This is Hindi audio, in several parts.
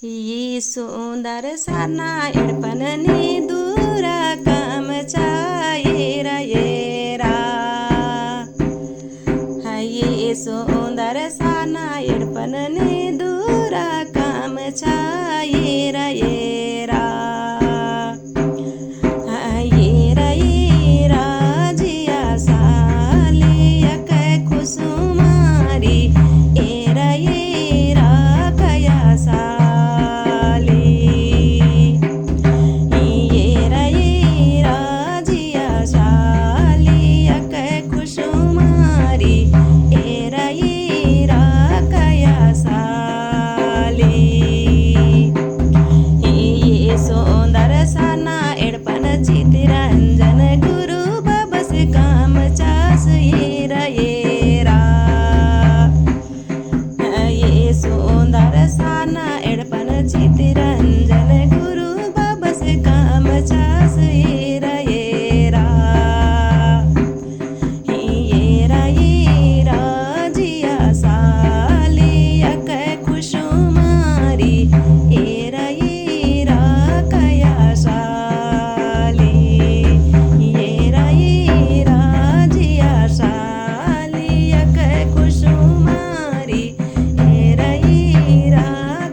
यी सुन्दर साना एडपननी दूरा काम चाहेर येरा यी सुन्दर साना एडपननी दूरा काम चाहेर येरा येरा येरा जिया सालियक खुसुमारी येरा येरा कया साली येरा येरा जिया सालियक खुसुमारी येरा येरा कया साली ये सुन्दर साना एडपन चितरंजन गुरु बबस काम चास येरा येरा ये सुन्दर साना एडपन चितरंजन गुरु बबस काम चास येरा येरा येरा येरा जिया सालियक खुशुमारी येरा येरा कया साली येरा येरा जिया सालियक खुशुमारी येरा येरा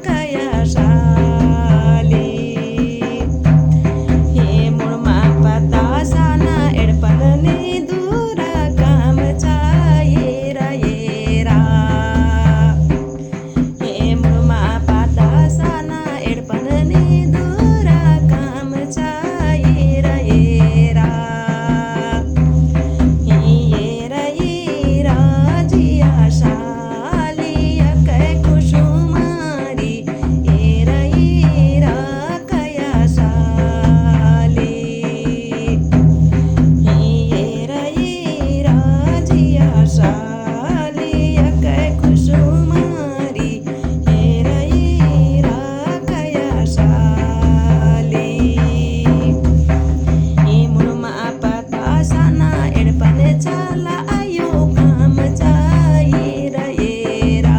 कया साली हे मुळमा पतासाना एडपननी दूरा काम चाहेरा येरा हे मुळमा पतासाना एडपननी दूरा काम चाहेरा येरा येरा येरा जिया सालियक खुशुमारी येरा येरा कया साली येरा येरा जिया सालियक खुशुमारी येरा येरा कया साली मुळमा पतासाना एडपन चाला आयो काम चाहेरा येरा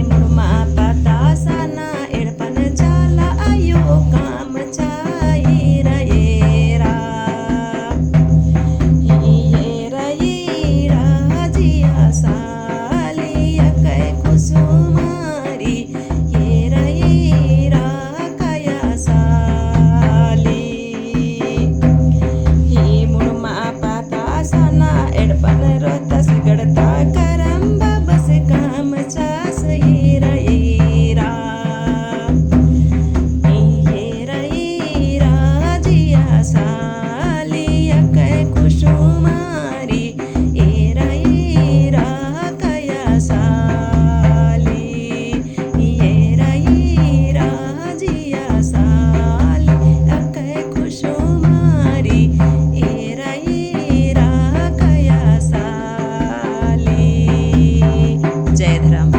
मुळमा पतासाना एडपन चाला आयो काम चाहेरा येरा येरा येरा जिया सालियक खुसुमारी येरा येरा कया साली मुळमा पतासाना एडपन रोतस गडता करंबा बस काम चास येरा येरा